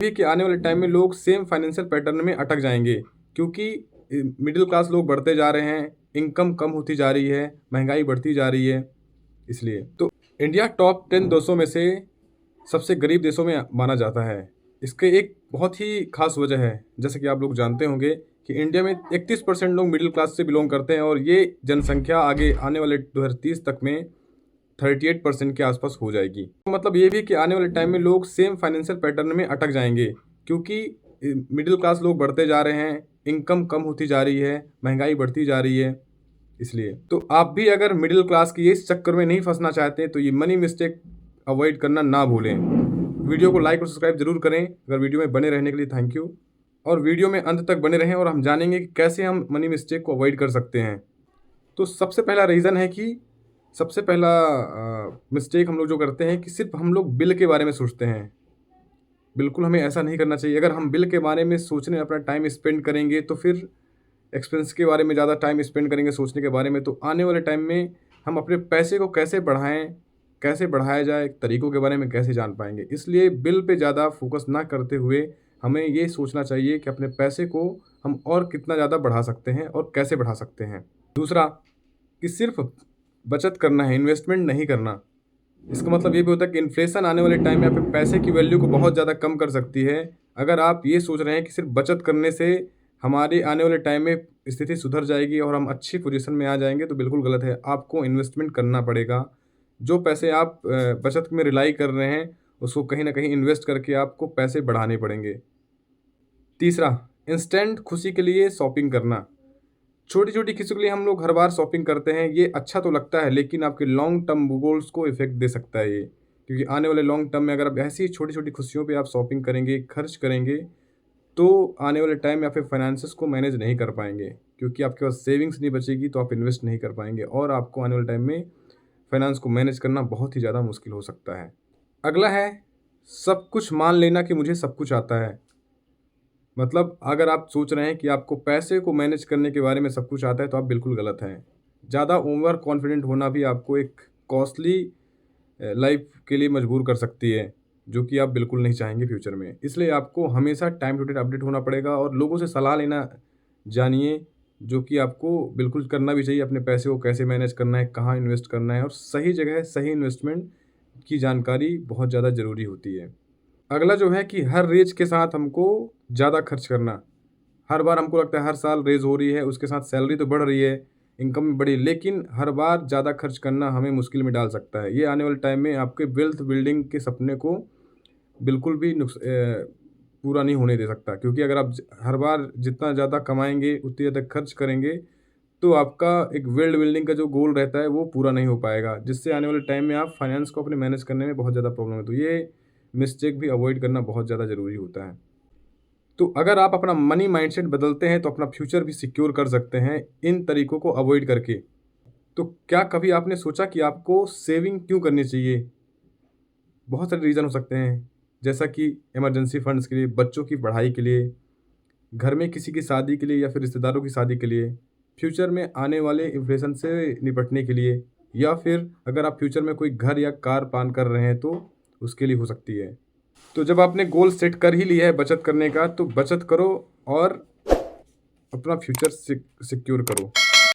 भी कि आने वाले टाइम में लोग सेम फाइनेंशियल पैटर्न में अटक जाएंगे, क्योंकि मिडिल क्लास लोग बढ़ते जा रहे हैं, इनकम कम होती जा रही है, महंगाई बढ़ती जा रही है। इसलिए तो इंडिया टॉप 10 देशों में से सबसे गरीब देशों में माना जाता है। इसके एक बहुत ही खास वजह है, जैसे कि आप लोग जानते होंगे कि इंडिया में 31% लोग मिडिल क्लास से बिलोंग करते हैं और ये जनसंख्या आगे आने वाले 2030 तक में 38% के आसपास हो जाएगी। तो मतलब ये भी कि आने वाले टाइम में लोग सेम फाइनेंशियल पैटर्न में अटक जाएंगे, क्योंकि मिडिल क्लास लोग बढ़ते जा रहे हैं, इनकम कम होती जा रही है, महंगाई बढ़ती जा रही है। इसलिए तो आप भी अगर मिडिल क्लास की इस चक्कर में नहीं फंसना चाहते तो ये मनी मिस्टेक अवॉइड करना ना भूलें। वीडियो को लाइक और सब्सक्राइब जरूर करें। अगर वीडियो में बने रहने के लिए थैंक यू, और वीडियो में अंत तक बने रहें और हम जानेंगे कि कैसे हम मनी मिस्टेक को अवॉइड कर सकते हैं। तो सबसे पहला रीज़न है कि सबसे पहला मिस्टेक हम लोग जो करते हैं कि सिर्फ हम लोग बिल के बारे में सोचते हैं। बिल्कुल हमें ऐसा नहीं करना चाहिए। अगर हम बिल के बारे में सोचने अपना टाइम स्पेंड करेंगे तो फिर एक्सपेंस के बारे में ज़्यादा टाइम स्पेंड करेंगे सोचने के बारे में, तो आने वाले टाइम में हम अपने पैसे को कैसे बढ़ाएं, कैसे बढ़ाया जाए, तरीकों के बारे में कैसे जान पाएंगे। इसलिए बिल पे ज़्यादा फोकस ना करते हुए हमें ये सोचना चाहिए कि अपने पैसे को हम और कितना ज़्यादा बढ़ा सकते हैं और कैसे बढ़ा सकते हैं। दूसरा कि सिर्फ बचत करना है, इन्वेस्टमेंट नहीं करना। इसका मतलब ये भी होता है कि इन्फ्लेशन आने वाले टाइम में आपके पैसे की वैल्यू को बहुत ज़्यादा कम कर सकती है। अगर आप ये सोच रहे हैं कि सिर्फ बचत करने से हमारे आने वाले टाइम में स्थिति सुधर जाएगी और हम अच्छी पोजीशन में आ जाएंगे, तो बिल्कुल गलत है। आपको इन्वेस्टमेंट करना पड़ेगा। जो पैसे आप बचत में रिलाई कर रहे हैं उसको कहीं ना कहीं इन्वेस्ट करके आपको पैसे बढ़ाने पड़ेंगे। तीसरा, इंस्टेंट खुशी के लिए शॉपिंग करना। छोटी छोटी खुशियों के लिए हम लोग हर बार शॉपिंग करते हैं, ये अच्छा तो लगता है लेकिन आपके लॉन्ग टर्म गोल्स को इफेक्ट दे सकता है ये। क्योंकि आने वाले लॉन्ग टर्म में अगर आप ऐसी छोटी छोटी खुशियों पे आप शॉपिंग करेंगे, खर्च करेंगे, तो आने वाले टाइम में आप फाइनेंसेस को मैनेज नहीं कर पाएंगे, क्योंकि आपके पास सेविंग्स नहीं बचेगी तो आप इन्वेस्ट नहीं कर पाएंगे और आपको आने वाले टाइम में फाइनेंस को मैनेज करना बहुत ही ज़्यादा मुश्किल हो सकता है। अगला है सब कुछ मान लेना कि मुझे सब कुछ आता है। मतलब अगर आप सोच रहे हैं कि आपको पैसे को मैनेज करने के बारे में सब कुछ आता है तो आप बिल्कुल गलत हैं। ज़्यादा ओवर कॉन्फिडेंट होना भी आपको एक कॉस्टली लाइफ के लिए मजबूर कर सकती है, जो कि आप बिल्कुल नहीं चाहेंगे फ्यूचर में। इसलिए आपको हमेशा टाइम टू टाइम अपडेट होना पड़ेगा और लोगों से सलाह लेना जानिए, जो कि आपको बिल्कुल करना भी चाहिए। अपने पैसे को कैसे मैनेज करना है, कहाँ इन्वेस्ट करना है और सही जगह सही इन्वेस्टमेंट की जानकारी बहुत ज़्यादा ज़रूरी होती है। अगला जो है कि हर रेज के साथ हमको ज़्यादा खर्च करना। हर बार हमको लगता है हर साल रेज हो रही है, उसके साथ सैलरी तो बढ़ रही है, इनकम भी बढ़ी, लेकिन हर बार ज़्यादा खर्च करना हमें मुश्किल में डाल सकता है। ये आने वाले टाइम में आपके वेल्थ बिल्डिंग के सपने को बिल्कुल भी पूरा नहीं होने दे सकता, क्योंकि अगर आप हर बार जितना ज़्यादा कमाएंगे उतनी ज़्यादा खर्च करेंगे तो आपका एक वेल्थ बिल्डिंग का जो गोल रहता है वो पूरा नहीं हो पाएगा, जिससे आने वाले टाइम में आप फाइनेंस को अपने मैनेज करने में बहुत ज़्यादा प्रॉब्लम है। तो ये मिस्टेक भी अवॉइड करना बहुत ज़्यादा ज़रूरी होता है। तो अगर आप अपना मनी माइंडसेट बदलते हैं तो अपना फ्यूचर भी सिक्योर कर सकते हैं इन तरीकों को अवॉइड करके। तो क्या कभी आपने सोचा कि आपको सेविंग क्यों करनी चाहिए? बहुत सारे रीज़न हो सकते हैं, जैसा कि इमरजेंसी फंड्स के लिए, बच्चों की पढ़ाई के लिए, घर में किसी की शादी के लिए या फिर रिश्तेदारों की शादी के लिए, फ्यूचर में आने वाले इन्फ्लेशन से निपटने के लिए, या फिर अगर आप फ्यूचर में कोई घर या कार प्लान कर रहे हैं तो उसके लिए हो सकती है। तो जब आपने गोल सेट कर ही लिया है बचत करने का, तो बचत करो और अपना फ्यूचर सिक्योर करो।